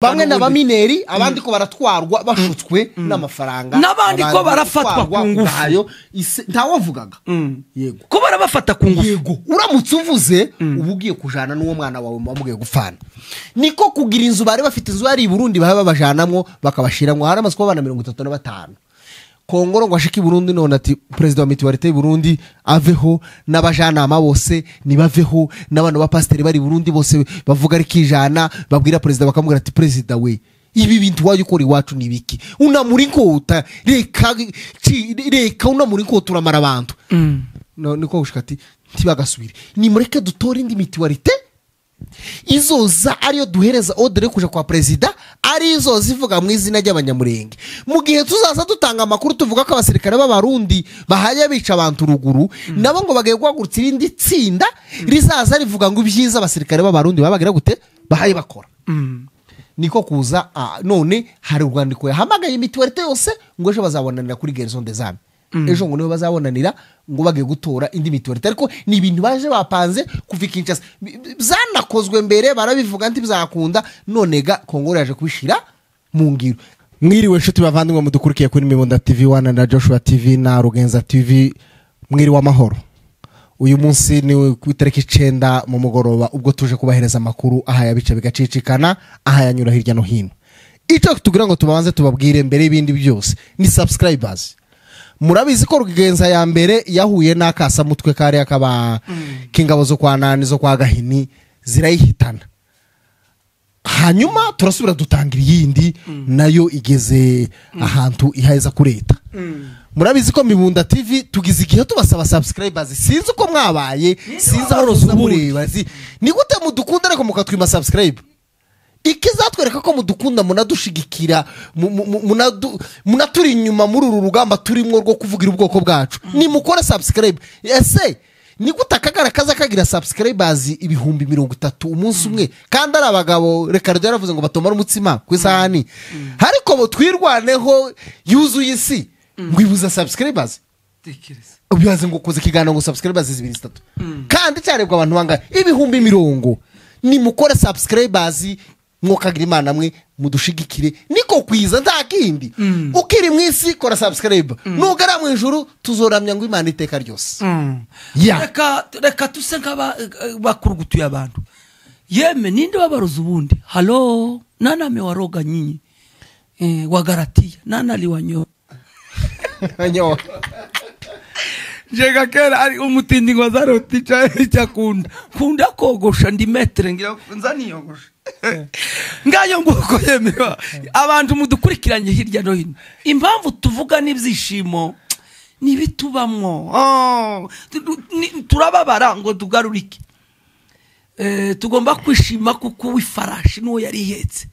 bamwe n'abamineri abandi ko baratwarwa bashutswe n'amafaranga n'abandi ko barafatwa ku ngufu ntawavugaga yego ko barabafata ku ngufu yego uramutse uvuze ubugiye kujana n'uwo mwana wawe mugiye gufana niko kugira inzu bari bafite inzu ari i Burundi baba bajanamwo bakabashiramwo hari amasiko abana 35 Kongoro ngo ashiki Burundi none ati president wa mituwarite Burundi aveho n'abajanama bose nibaveho n'abantu ba pasteur bari Burundi bose bavuga ari kijana babwira president bakamubwira ati president we ibi bintu waje ukora iwacu nibiki unamuri nkota reka unamuri nkota uramara abantu niko gushikati tibagasubire ni mureke dutora indi mituwarite izoza ariyo duhereza odere kuja kwa president ari izo zivuga mu izina ry'abanyamurenge mu gihe tuzaza dutanga amakuru tuvuga ko abasirikare b'abarundi bahaye bica abantu ruguru nabo ngo bagiye guhagurutsa irindi tsinda rizaza rivuga ngo ibyiza abasirikare b'abarundi babagira gute bahaye bakora niko kuza none hari urwandiko yahamagaye imituwarite yose ngo ejo bazabonanira kuri Gerson des Armes ejo ngo nibo bazabonanira ngo bagiye gutora indi mituwarite ariko ni ibintu baje bapanze kuvika Kinshasa zanakozwe mbere barabivuga nti bizakunda none ga Kongoro yaje kubishira mu ngiro mwiriwe nshuti bavandimwe mudukurikiye kuri Mibunda TV1 na Joshua TV na Rugenza TV mwiriwe amahoro uyu munsi ni ku itariki 9 mu mugoroba ubwo tuje kubahereza amakuru aha yabice bigacicikana aha yanyura hirya no hino icyo tugira ngo tubanze tubabwire mbere y'ibindi byose ni subscribers murabizi ko Rugenza ya mbere yahuye n'akasa mutwe kari akaba kingabo zo kwa nani zo kwa Gahini zirayihitana hanyuma turasubira dutangira yindi nayo igeze ahantu ihaiza kureta murabizi ko Mibunda TV tugize igihe tubasaba subscribers sinzi uko mwabaye sinzi aho rozumurebazi ni gute mudukunda ariko mukatwima subscribe ikizatwereka ko mudukunda munadushigikira munaturi inyuma muri uru rugamba turimo rwo kuvugira ubwoko bwacu ni mukora subscribe ese ni gutakagara kaza kagira subscribers ibihumbi 30 umunsi umwe kandi ari abagabo Ricardo yaravuze ngo batomara umutsima ku isahani hariko bo twirwaneho yuzuye isi ngwibuza subscribers ubibaze ngo koze kigana ngo subscribers 2-3 kandi cyarebwa abantu banga ibihumbi 100 ni mukora subscribers mwokagira imana mwe mudushigikire niko kwiza ntakindi ukiri mwisi kora subscribe nugara mu ijuru tuzoramya ngo imana iteka ryose reka tusenga bakurugutuye abantu yeme ninde wabaroza ubundi halo nana me waroga nyinyi wa Galatia nana liwanyo anyo jega kera ari umutindi ngo zaroti kunda kogosha ndi metre ngira nzani yogosha ngayo nguko yemewa abantu mudukurikiranye hirya no hino impamvu tuvuga n'ibyishimo nibitubamwo turababara ngo tugarurike tugomba kwishima kuko wifarashi no yari ihetse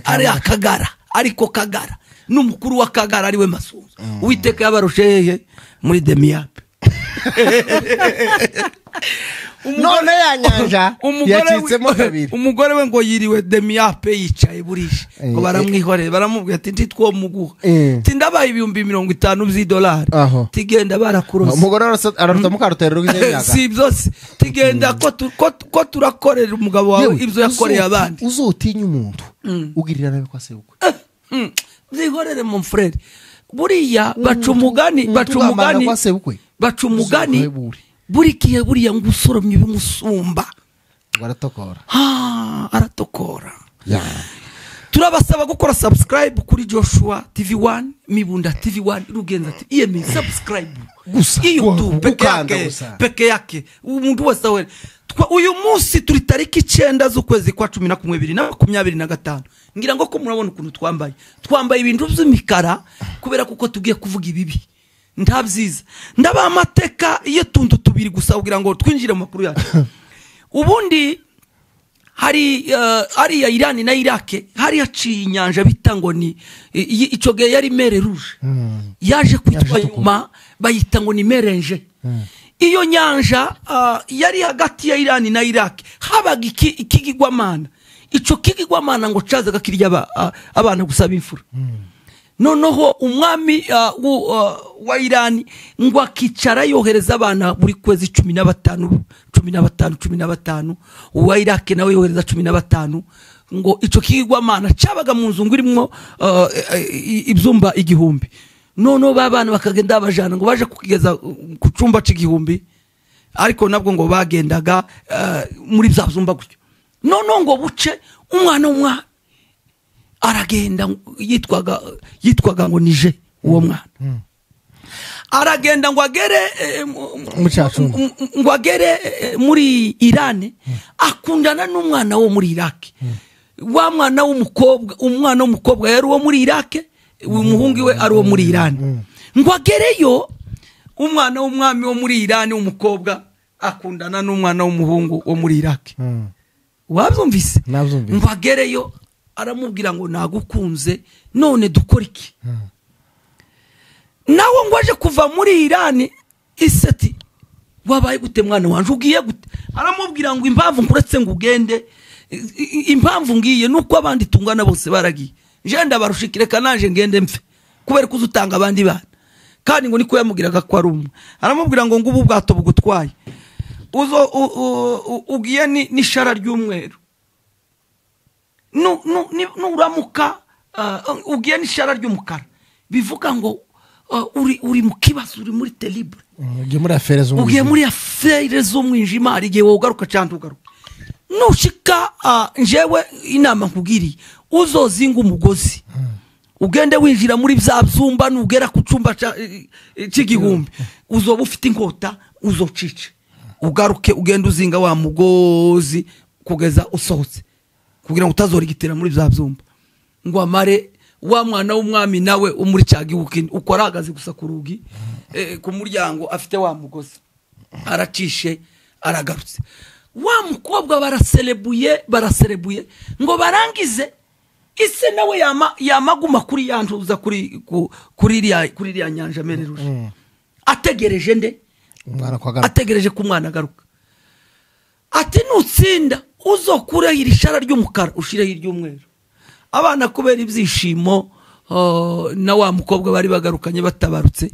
ari akagara ariko kagara n'umukuru wa kagara ari we Masunzu Uwiteka yabarushehe muri demiape none yanyanja yacitsemo kabiri umugore we ngo yiriwe demiape yicaye burishe ngo baramwihoreye baramubwira ati ntitwo muguha tindabaye ibihumbi 50 by'idolari tigenda barakurose umugore araruta mukarutero rw'imyaka si byose tigenda ko turakorera umugabo wawe ibyo yakoreye abandi uzotinya umuntu ugirira nawe kwa sebukwe zihorere mu frere buriya bacumugani burikiye buriya ngusoromye bimusumba baratokora aratokora turabasaba gukora subscribe kuri Joshua TV1 Mibunda TV1 Rugenza TV subscribe gusa YouTube peke yake umuntu wese we uyu munsi turi tariki 9 z'ukwezi kwa 11/2025 ngira ngo ko murabona ukuntu twambaye ibintu by'imikara kubera kuko tugiye kuvuga ibibi ndabyiza ndaba amateka iyo tuntu tubiri gusa kugira ngo twinjire mu makuru yacu ubundi hari ya Iran na Iraq hari yaciye inyanja bitango ni ico gihe yari mere rouge yaje kwitwa nyuma bayita ngo ni merenje iyo nyanja yari hagati ya Iran na Iraq habaga ikigigwamana ico kigigwamana ngo cazaga kirya abana gusaba imfura noneho umwami wa Iran ngo akicara yohereza abana buri kwezi 15 uwa Iraq nawe yohereza 15 ngo ico kigwamana cabaga mu nzu ngirimo ibyumba 1000 none babana bakagenda bajana ngo baje kugeza ku cumba c'igihumbi ariko nabwo ngo bagendaga muri bya byumba gutyo none ngo buce umwana aragenda yitwaga ngo nije uwo mwana aragenda ngo agere muri Irani akundana n'umwana wo muri Iraki wa mwana w'umukobwa yari uwo muri Iraki umuhungu we ari uwo muri Irani ngo agereyo umwana w'umwami wo muri Irani w'umukobwa akundana n'umwana w'umuhungu wo muri Iraki wabyumvise ngo agereyo aramubwira ngo nagukunze none dukora iki nawe ngo aje kuva muri Irani iseti wabaye gute mwana wanje ugiye gute aramubwira ngo impamvu nkuretse ngo ugende impamvu ngiye nuko abandi tungana bose baragiye je ndabarushikire kananje ngende mfe kubera kuzutanga abandi bana kandi ngo niko yamugiraga ko ari umwe aramubwira ngo ngubu bwato bugutwaye ugiye ni shara ry'umweru nuramuka ugiye ni shara ry'umukara bivuga ngo uri mu kibazo uri muri terrible ugiye muri affaire z'umwijima ari gihe wogaruka cyane ugaruka nushika njewe inama nkugiriye uzozinga umugozi ugende winjira muri bya byumba nugera ku cumba c'igihumbi uzoba ufite inkota uzocice ugaruke ugende uzinga wa mugozi kugeza usohotse kugira ngo utazorigitira muri bya byumba ngo amare wa mwana w'umwami nawe umuri cyagihuki uko aragaze gusa ku rugi ku muryango afite wa mugozi aracishe aragarutse wa mukobwa baraserebuye ngo barangize ise nawe yamaguma kuri yantuza kuri iriya nyanja mereruje ategereje nde ategereje ku mwana agaruka ati nutsinda uzokure irishara ry'umukara ushire iry'umweru abana kubera ibyishimo na wa mukobwa bari bagarukanye batabarutse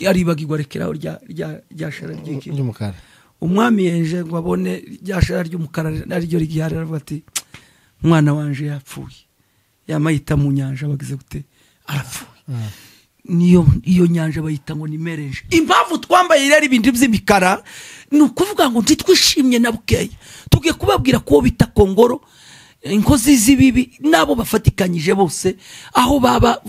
aribagirwa rekeraho rya shara ry'umukara umwami yenje ngo abone rya shara ry'umukara nariryo rigihari aravuga ati umwana wanje yapfuye yamayita mu nyanja bagize gute arapfuye iyo nyanja bayita ngo ni mereje impamvu twambaye rero ibintu by'imikara ni ukuvuga ngo ntitwishimye na bukeya tugiye kubabwira ko bita Kongoro inkozi z'ibibi nabo bafatikanyije bose aho baba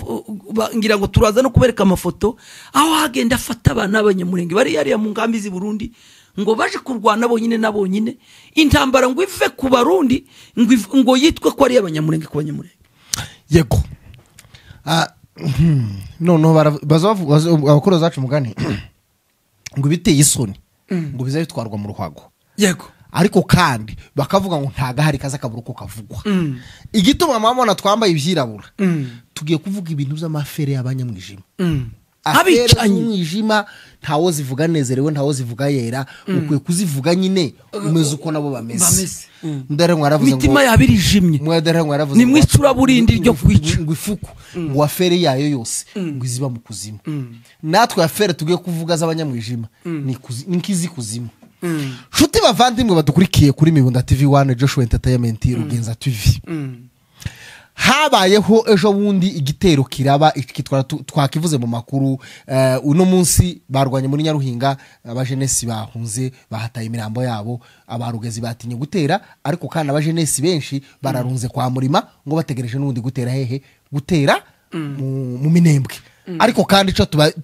ngira ngo turaza no kubereka amafoto aho hagenda afata abana b'abanyamurenge bari yariya mu ngambi z'i Burundi ngo baje kurwana bonyine intambara ngo ive ku Barundi ngo yitwe ko ari abanyamurenge ku banyamurenge yego noneho abakuru zacu mugani ngo biteye isoni ngo bizaye bitwarwa mu ruhago yego ariko kandi bakavuga ngo ntaga hari kaza kaburuko kavugwa igituma mamona twambaye ibyirabura tugiye kuvuga ibintu by'amafere y'abanyamwijima abicanye umwijima ntawo zivuga nezerewe ntawo zivuga yera ukwiye kuzivuga nyine umeze uko nabo bameze ndare mwaravuze ngo mitima yabirijimye mwedare mwaravuze ni mwicura burindi ryo kwica ngo ifuku ngo afere yayo yose ngo iziba mu kuzimu natwe afere tugiye kuvuga z'abanyamwijima ni nkizi kuzimu shuti bavandimwe badukurikiye kuri Mibunda TV1 Joshua Entertainment Rugenza TV habayeho ejo bundi igitero kiraba twakivuze mu makuru uno munsi barwanye muri Nyaruhinga abajenesi bahunze bahataye imirambo yabo abarugezi batinye gutera ariko kana abajenesi benshi bararunze kwa Murima ngo bategereje n'undi gutera hehe gutera mu Minembwe ariko kandi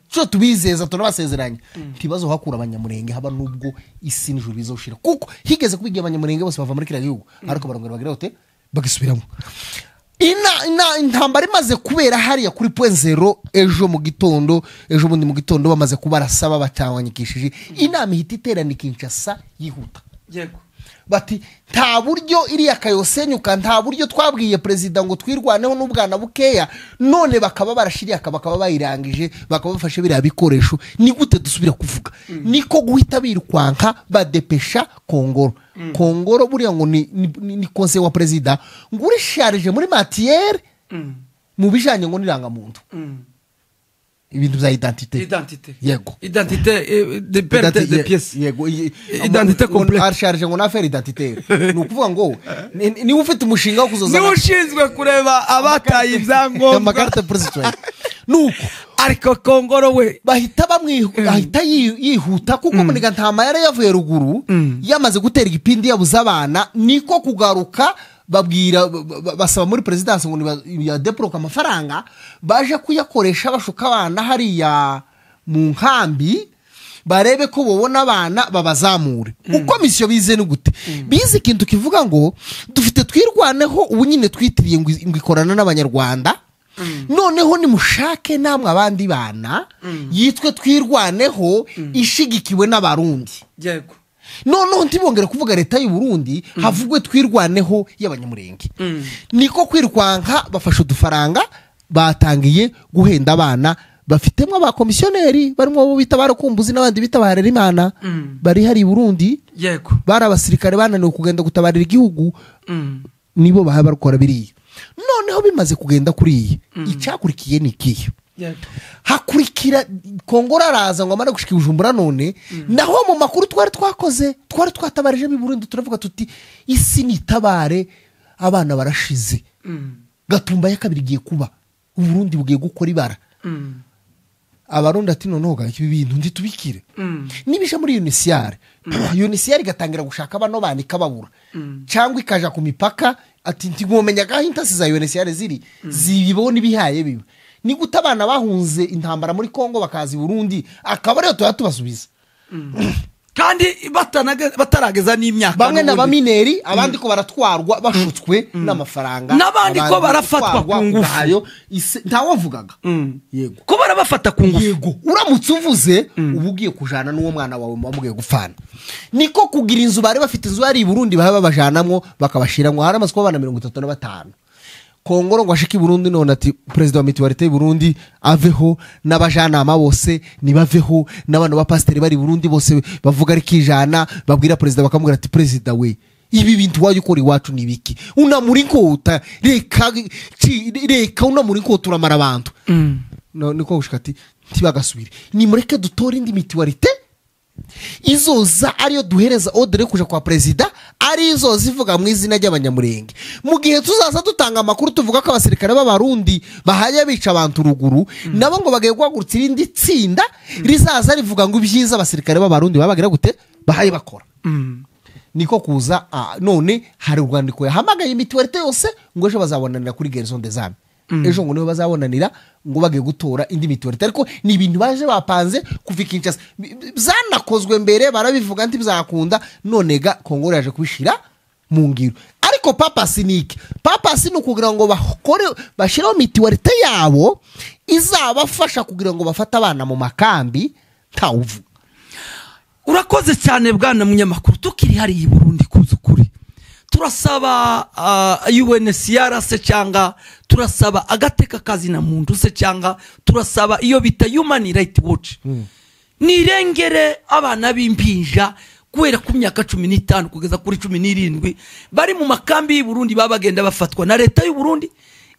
cyo tubizeza tunabasezeranye ntibazo hakura abanyamurenge haba nubwo isi n'ijuru bizoshira kuko higeze kubigiye abanyamurenge bose bava muri kiriya gihugu ariko barongera bagira hote bagisubiramo intambara imaze kubera hariya kuri point zero ejo bundi mu gitondo bamaze kubarasaba batawanyikishije inama ihita iterana Kinshasa yihuta yego bati nta buryo iriya kayosenyuka nta buryo twabwiye president ngo twirwaneho n'ubwana bukeya none bakaba barashiriye bakaba bayirangije bakaba bafashe biriya bikoresho ni gute dusubira kuvuga niko guhita birukwanka badepesha Kongoro buriya ngo ni conseil wa president ngo uri charge muri matière mu bijanye ngo niranga muntu ibintu bya identité yego de perte de pièces yego identité complète archarge ngo n'affaire identité ni ukuvuga ngo ni ufite umushinga wo kuzoza ni ushinzwe kureba abataye ibyangombwa amakarte president nuko ariko Kongoro we bahita bahita yihuta kuko muniga ntama yari yavuye ruguru yamaze gutera igipindi yabuza abana niko kugaruka babwira basaba muri presidence ngo ya deproka amafaranga baje kuyakoresha bashuka abana hariya mu nkambi barebe ko bobona abana babazamure uko misiyo bize ni gute bize ikintu kivuga ngo dufite twirwaneho ubu nyine twitiriye ngo ikorana n'abanyarwanda noneho nimushake namwe abandi bana yitwe twirwaneho ishigikiwe n'abarundi yego noneho ntibongere kuvuga leta y'u Burundi havugwe twirwaneho y'abanyamurenge niko kwirwanka bafasha udufaranga batangiye guhenda abana bafitemo abakomisiyoneri barimo abo bita barakumbuzi n'abandi bita baharera Imana bari hari i Burundi yego bari abasirikare bananiwe kugenda gutabarira igihugu nibo baha barukora biriya noneho bimaze kugenda kuri icyakurikiye ni kiyo hakurikira Kongoro araza ngo amara gushika Bujumbura none naho mu makuru twari twatabarije mu Burundi turavuga tuti isi nitabare abana barashize Gatumba ya kabiri giye kuba Burundi bugiye gukora ibara abarundi ati noneho ga ibi bintu ndi tubikire nibisha muri UNHCR gatangira gushaka abano banika babura cyangwa ikaja ku mipaka ati ntigomenya gahintasi za UNHCR zibibona ibihaye biba ni gutabana bahunze intambara muri Kongo bakazi Burundi akaba rero tuyatubasubiza kandi batarageza n'imyaka bamwe n'abamineri abandi ko baratwarwa bashutswe n'amafaranga n'abandi ko barafatwa ku ngufu ntawavugaga yego ko barabafata ku ngufu yego uramutse uvuze ubugiye kujana n'uwo mwana wawe mugiye gufana niko kugira inzu bari bafite inzu ari i Burundi baba bajanamwo bakabashiramwo hari amasiko abana 35 Kongoro ngo ashiki Burundi none ati president wa mituwarite Burundi aveho n'abajanama bose nibaveho n'abantu ba pasteur bari Burundi bose bavuga ari kijana babwira president bakamubwira ati president we ibi bintu waje ukora iwacu nibiki unamuri nkota reka unamuri nkotura mara abantu niko gushika ati ntibagasubire ni mureke dutora indi mituwarite izoza ariyo duhereza ordre kuja kwa president ari izo zivuga mu izina ry'abanyamurenge mu gihe tuzaza dutanga amakuru tuvuga ko abasirikare b'abarundi bahaye bica abantu ruguru nabo ngo bagiye guhagurutsa irindi tsinda rizaza rivuga ngo ibyiza abasirikare b'abarundi babagira gute bahaye bakora niko kuza none hari urwandiko yahamagaye imituwarite yose ngo ejo bazabonanira kuri Gerson des Armes ejo ngo nibo bazabonanira ngo bagiye gutora indi mituwarite ariko ni ibintu baje bapanze kuvika Kinshasa zanakozwe mbere barabivuga nti bizakunda none ga Kongoro yaje kubishira mu ngiro ariko papa sinike kugira ngo bakore bashiraho mituwarite yabo izabafasha kugira ngo bafata abana mu makambi tawuvu urakoze cyane bwana munyamakuru tukiri hari i Burundi kuzukuri turasaba UNHCR se cyanga turasaba agateka kazi na muntu se cyanga turasaba iyo bita Human Rights Watch nirengere abana b'impinja guhera ku myaka 15 kugeza kuri 17 bari mu makambi y'u Burundi babagenda bafatwa na leta y'u Burundi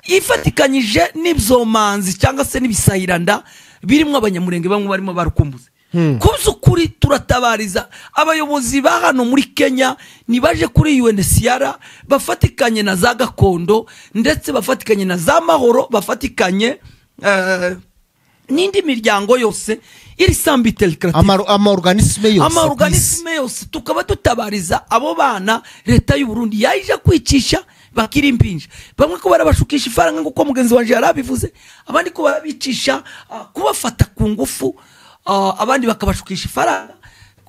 ifatikanyije n'ibzomanzi cyangwa se n'ibisahiranda birimo abanyamurenge bamwe barimo barukumbuze kuzukuri turatabariza abayobozi ba hano muri Kenya nibaje kuri UNHCR bafatikanye na za gakondo ndetse bafatikanye na za mahoro bafatikanye n'indi miryango yose iri sambitel ama organisme yose tukaba tutabariza abo bana leta y'u Burundi yaje kwicisha bakiri impinja bamwe ko barabashukisha ifaranga nguko mugenzi wanje yarabivuze abandi ko barabicisha kubafata ku ngufu abandi bakabashukisha ifaranga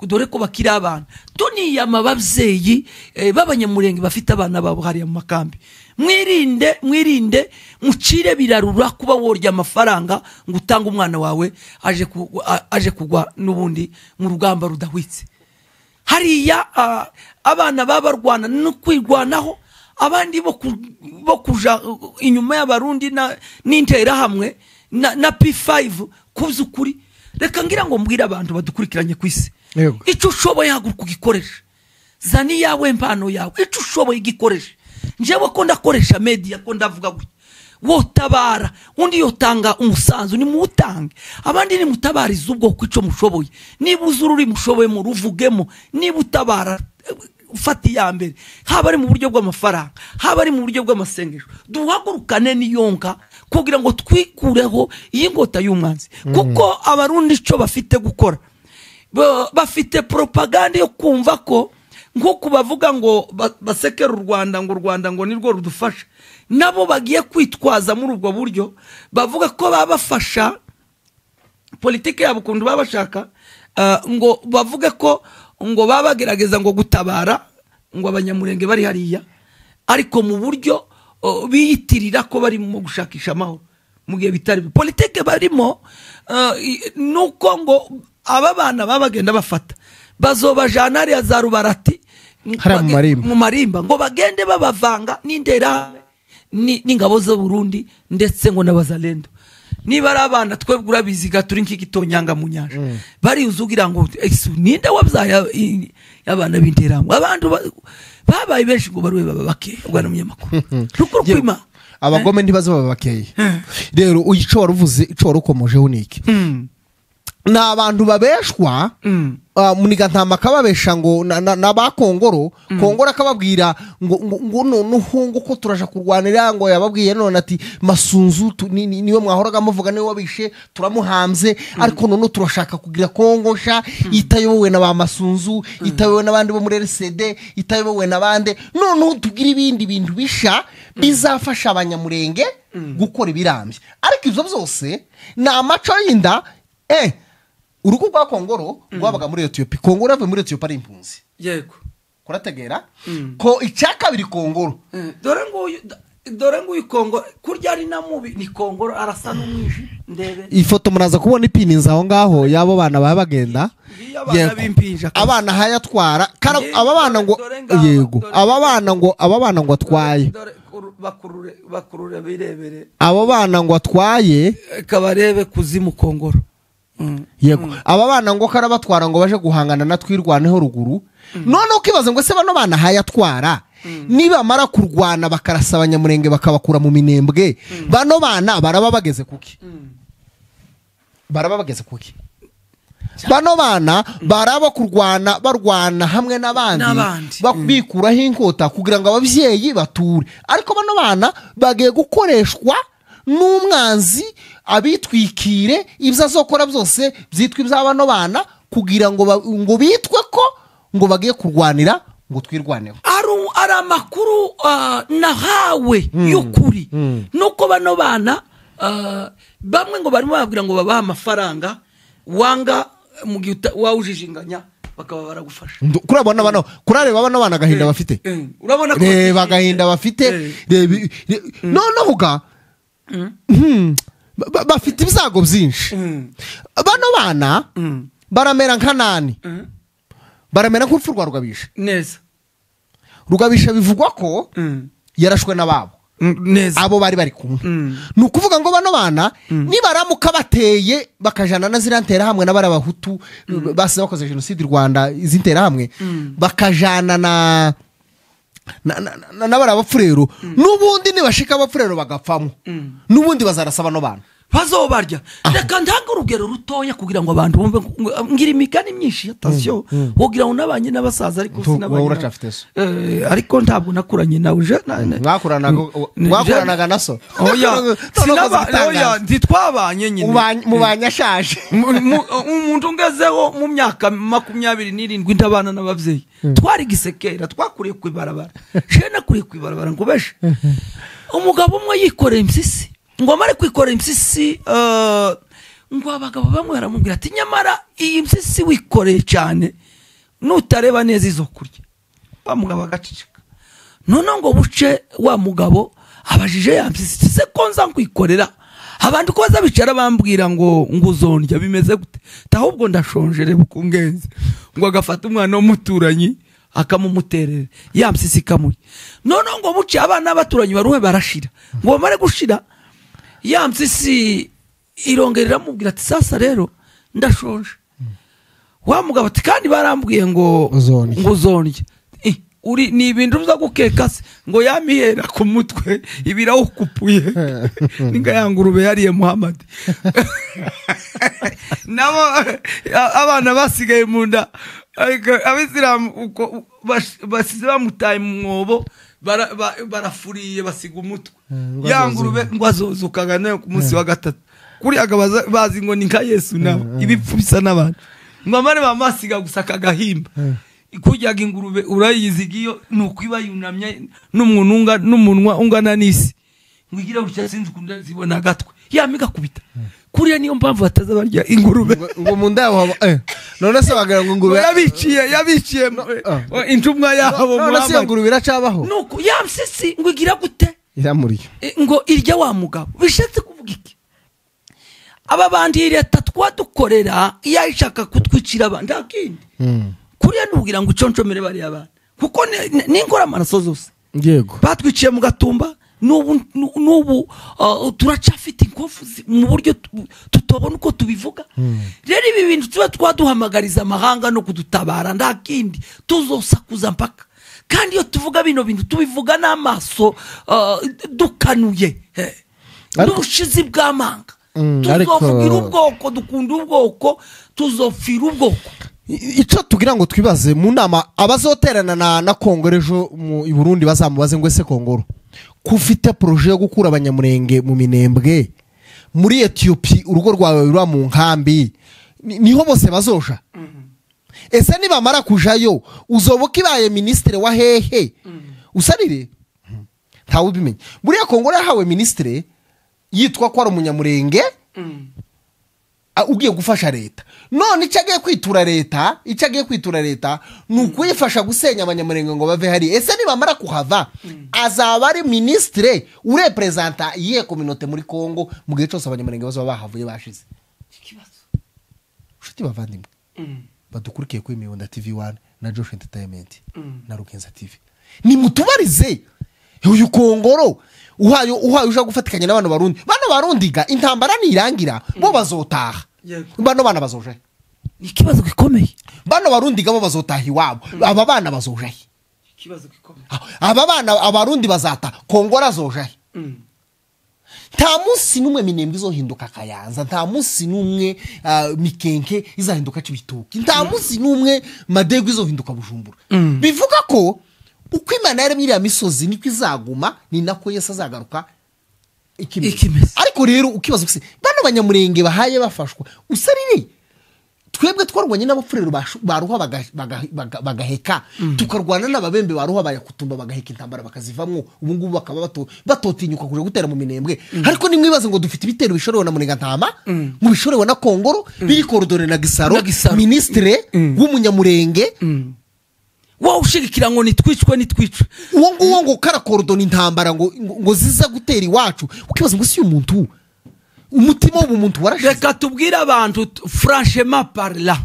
dore ko bakira abana tuniyama babyeyi b'abanyamurenge bafite abana babo hariya mu makambi mwirinde mucire birarura kuba worya amafaranga ngo utanga umwana wawe aje kugwa n'ubundi mu rugamba rudahwitse hariya abana babarwana no kwirwanaho abandi bo kuja inyuma y'abarundi n'intera hamwe na P5 kuzukuri reka ngira ngo mbwira abantu badukurikiranye kwisi icyo ushoboye haguruka ugikoresha zani yawe mpano yawe icyo ushoboye igikoresha njyewe ko ndakoresha media ko ndavuga gutya wotabara undi yotanga umusanzu ni mutange abandi ni mutabariza ubwoko ico mushoboye niba uzururi mushoboye mu ruvugemo niba utabara ufati ya mbere haba ari mu buryo bw'amafaranga haba ari mu buryo bw'amasengesho duhagurukane niyonka kugira ngo twikureho iyi ngota y'umwanzi kuko abarundi ico bafite gukora bafite propaganda yo kumva ko nk'uko bavuga ngo basekera u Rwanda ngo nirwo rudufasha nabo bagiye kwitwaza muri ubwo buryo bavuga ko babafasha politike yabo kundu babashaka ngo bavuge ko ngo babagerageza ngo gutabara ngo abanyamurenge bari hariya ariko mu buryo biyitirira ko bari mu gushakisha amahoro mu gihe bitari politike barimo nuko ngo aba bana babagenda bafata bazobajana hariya za Rubarati mu marimba ngo bagende babavanga n'indera n'ingabo zo Burundi ndetse ngo n'abazalendo niba ari abana twebwe urabiziga turi nk'igitonyanga mu nyanja bari uzugira ngo ninde wabyaye abana b'interamwe abantu babaye benshi ngo barwe baba bakeye ubwana munyamakuru rukuru kwima abagome ntibaze baba bakeye rero uyico waruvuze ico warukomojeho niki na abantu babeshwa muniga ntama kababesha ngo nabakongoro kongora kababwira ngo nuhungu ko turaja kurwanira ngo yababwiye none ati masunzu niwe mwahoraga muvuga niwe wabishe turamuhamze ariko none turashaka kugira kongosha itayobowe na ba masunzu itayobowe nabandi bo muri RCD itayobowe nabande none tugira ibindi bintu bisha bizafasha abanyamurenge gukora ibirambye ariko ivyo byose na amaco y'inda urugo rwa Kongoro rwabaga muri Ethiopia Kongoro ave muri Ethiopia ari impunzi yego kurategera ko icaka biri Kongoro dore ngo Kongoro kurya ari namubi ni Kongoro arasa n'umwiji ndebe ifoto muraza kubona ipininza aho ngaho yabo bana babagenda abana hayatwara aba bana ngo yego aba bana ngo atwaye bakurure birebere abo bana ngo atwaye kabarebe kuzimu Kongoro yego aba bana ngo karabatwara ngo baje guhangana na twirwaneho ruguru none ukibaza ngo se bano bana hayatwara niba mara kurwana bakarasa abanyamurenge bakabakura mu minembwe bano bana baraba bageze kuki bano bana baraba kurwana barwana hamwe n'abandi bakubikuraho inkota kugira ngo abavyeyi bature ariko bano bana bagiye gukoreshwa n'umwanzi abitwikire ibyo azokora byose byitwa iby'abano bana kugira ngo bitwe ko ngo bagiye kurwanira ngo twirwaneho ari amakuru nahawe y'ukuri nuko bano bana bamwe ngo barimo babwira ngo babaha amafaranga wanga mu gihe wawujijinganya bakaba baragufasha kurabona bano kurareba bano bana gahinda bafite urabona ko bagahinda bafite none uvuga bafite ibyago byinshi bano bana baramera nka nani baramera nk'urupfu rwa Rugabisha neza Rugabisha bivugwa ko yarashwe n'ababo neza abo bari kumwe ni ukuvuga ngo bano bana nibaramuka bateye bakajana na zirantera hamwe n'abari abahutu base bakoze jenoside u Rwanda izintera hamwe bakajana n'abari abapfurero n'ubundi nibashika abapfurero bagapfamo n'ubundi bazarasa bano bana bazobarya reka ntange urugero rutoya kugira ngo abantu bumve ngira imigani myinshi atasiyo wogira ngo nabanye n'abasaza ariko sinabanye ariko ntabwo nakuranye nawe mwakuranaga naso oya ntitwabanye nyine mubanyashaje umuntu ngezeho mu myaka 27 ndabana n'abavyeyi twari gisekera twakuriye kwibarabara je nakuriye kwibarabara ngo beshe umugabo umwe yikoreye impyisi ngo amare kwikorera impyisi ngo abagabo bamwe baramubwira ati nyamara iyi impyisi wikoreye cyane nutareba neza izo kurya wa mugabo agacicika none ngo buce wa mugabo abajije ya mpyisi se ko nza kwikorera abantu ko baza bicara bambwira ngo uzondya bimeze gute tahubwo ndashonje reba ukungenze ngo agafata umwana w'umuturanyi akamumuterera ya mpyisi kamuri none ngo buce abana baturanyi baruhe barashira ngo bamare gushira ya mpyisi irongerera mubwira ati sasa rero ndashonje wa mugabo ati kandi barambwiye ngo uzondye uri ni ibintu byo gukeka se ngo yamihera ku mutwe ibirawukupuye ninga yangurube yariye Muhammad nabo abana basigaye mu nda abisilamu uko basize bamutaye mu mwobo barafuriye basiga umutwe yangurube ngo azozukaga nayo ku munsi wa gatatu kuri agabaza bazi ngo ni nka Yesu nawe ibipfu bisa n'abantu ngomare bamasiga gusaka gahimba kujyaga ingurube urayizigiyo nukwiba yunamye n'umunwa ungana n'isi ngigira ucyasinze kunda zibona gatwe yamiga kubita kuriya niyo mpamvu bataza barya ingurube ngo munda yabo none se bagira ngo ingurube yabiciye intumwa yabo none se ingurube iracabaho nuko yamsisi ngo igira gute iramuriyo ngo irya wa mugabo bishatse kuvuga iki aba bandi leta twadukorera yashaka kutwicira abandi akindi kuriya nugira ngo uconshomere bari abana kuko ningora amaraso zose yego batwiciye mu gatumba nubu turacafite inkofu mu buryo tutobona uko tubivuga rero ibi bintu tuba twaduhamagariza amahanga no kudutabara ndakindi tuzosakuza mpaka kandi iyo tuvuga bino bintu tubivuga n'amaso dukanuye n'ubushizi bw'amanga tuzovugira ubwoko dukunda ubwoko tuzofira ubwoko icyo tugira ngo twibaze mu nama abazoterana na Kongoro ejo mu Burundi bazamubaze ngo ese Kongoro kufite projet yo gukura abanyamurenge mu Minembwe muri Ethiopia urugo rwawe rura mu nkambi niho bose bazoja ese nibamara kujayo uzoboka ibaye ministre wa hehe usarire ntawe ubimenye buriya Kongoro yahawe ministre yitwa ko ari umunyamurenge ugiye gufasha leta none icagiye kwitura leta nukuyifasha gusenya abanyamurenge ngo bave hari ese nibamara kuhava azaba ari ministre urepresenta iye communauté muri Kongo mu gihe cyose abanyamurenge bazo bahavuye bashize ikibazo ushiti bavandimwe badukurikiye kuri Mibonda TV1 na Josh Entertainment na Rukenza TV ni mutubarize uyu Kongoro uhayo uja gufatikanya n'abantu barundiga intambara nirangira bo bazotaha bano bana bazoja ikibazo gikomeye bano barundiga bo bazotaha iwabo aba bana bazoja ikibazo gikomeye aba bana abarundi bazata Kongoro azoja nta munsi numwe Minembwe izohinduka Kayanza nta munsi numwe Mikenke izahinduka Cibitoke nta munsi numwe Madego izohinduka Bujumbura bivuga ko uko Imana yaremye iriya misozi niko izaguma ni nako Yesu azagaruka ikimeze ariko rero ukibaza ukise bano banyamurenge bahaye bafashwa usarire twebwe twarwanye n'abapfurero baruha bagaheka tukarwana n'ababembe baruha bayakutumba bagaheka intambara bakazivamwo ubu ngubu bakaba batotinyuka kuje gutera mu Minembwe ariko nimwibaze ngo dufite ibitero bishorewe na Munega Ntama mu bishorewe na Kongoro biri korodore na Gisaro ministre w'umunyamurenge wow ushigikira ngo nitwicwe uwo ngo karakorodoni intambara ngo ziza gutera iwacu ukibaza ngo si umuntu umutima w'umuntu warashize reka tubwira abantu franchement parlant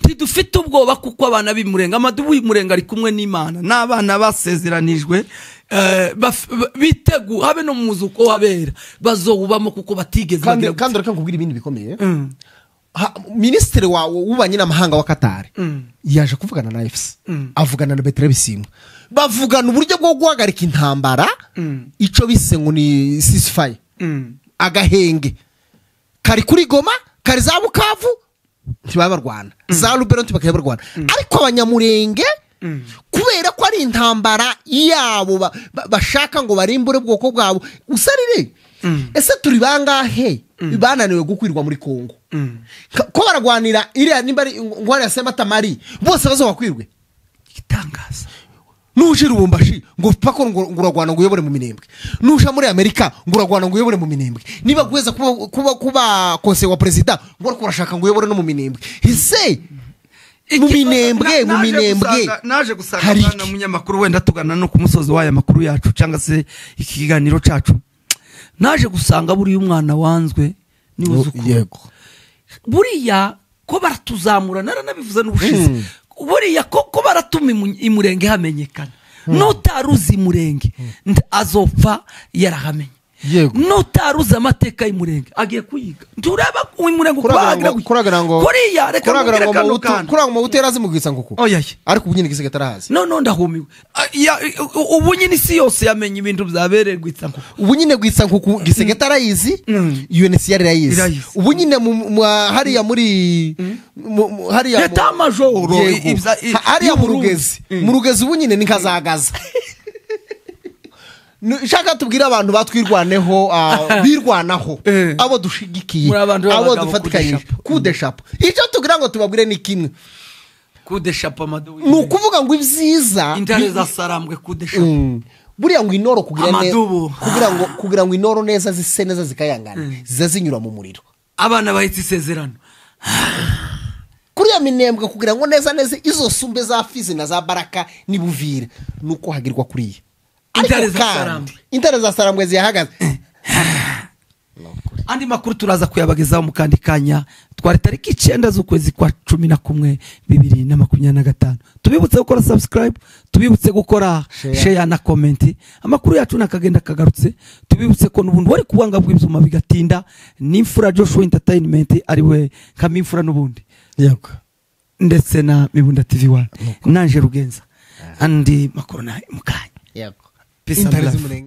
ntidufite ubwoba kuko abana b'imurenga amadubu y'umurenga ari kumwe n'Imana n'abana basezeranijwe bitegu habe no muzuko wabera bazowubamo kuko batigeze kandi reka nkubwira ibindi bikomeye ministre wawe ubanye n'amahanga wa Qatar yaje kuvugana na FC avugana na Betre Bisimwa bavugana uburyo bwo guhagarika intambara ico bise ngo ni ceasefire agahenge kari kuri Goma kari za Bukavu ntibaba Rwanda za Lubero ntibakaba Rwanda ariko abanyamurenge kubera ko ari intambara yabo bashaka ngo barimbure bwoko bwabo usarire ese turi bangahe bananiwe gukwirwa muri Kongo ko baragwanira iriya nimba ngwari ya Sematamari bose bazobakwirwe igitangaza nuje Rubumbashi ngo pako nguragwana ngo uyobore mu Minembwe nuje muri Amerika nguragwana ngo uyobore mu Minembwe niba gweza kuba conseil wa president ngo kurashaka ngo uyobore no mu Minembwe ese mu Minembwe naje gusanga bana munyamakuru wenda tugana no kumusozi waya makuru yacu cyangwa se ikiganiro cacu naje gusanga buri umwana wanzwe yego buriya ko baratuzamura naranabivuze n'ubushize buriya ko baratuma imurenge hamenyekana n'utaruzi imurenge azopfa yarahamenye n'utaruza amateka y'umurenge agiye kuyiga ntureba umurenge kuragira ngo kuriya reka kuragira ngo mu butera azimugwitsa nguko ariko ubu nyine gisigaye tarahazi no ndahumiwe ubu nyine isi yose yamenye ibintu byabereye gwitsa nguko ubu nyine gwitsa nguko gisigaye tarayizi UNHCR irayizi ubu nyine hariya muri hariya leta majoro hariya mu rugezi ubu nyine nikazagaza shaka tubwira abantu batwirwaneho birwanaho abo dushigikiye abo dufatikanye kudeshapo icyo tugira ngo tubabwire ni kimwe kudeshapo amadu ni ukuvuga ngo ibyiza intare za sarambwe kudeshapo buriya ngo inoro kugira ngo inoro neza zise neza zikayangana zizinyura mu muriro abana bahitse isezerano kuriya minembwe kugira ngo neza izo sumbe za Fizi na za Baraka nibuvira nuko hagirwa kuriya intare za sarambwe ziyahagaze andi makuru turaza kuyabagezaho mu kandi kanya twari tariki 9 z'ukwezi kwa 11 2025 tubibutse gukora subscribe tubibutse gukora share na comment amakuru yacu nakagenda kagarutse tubibutse ko n'ubundi wari kubanga bw'ibyuma bigatinda n'imfura Joshua Entertainment ariwe kamimfura n'ubundi yego ndetse na Mibunda TV1 nanje Rugenza andi makuru na mukanya yego peace and love.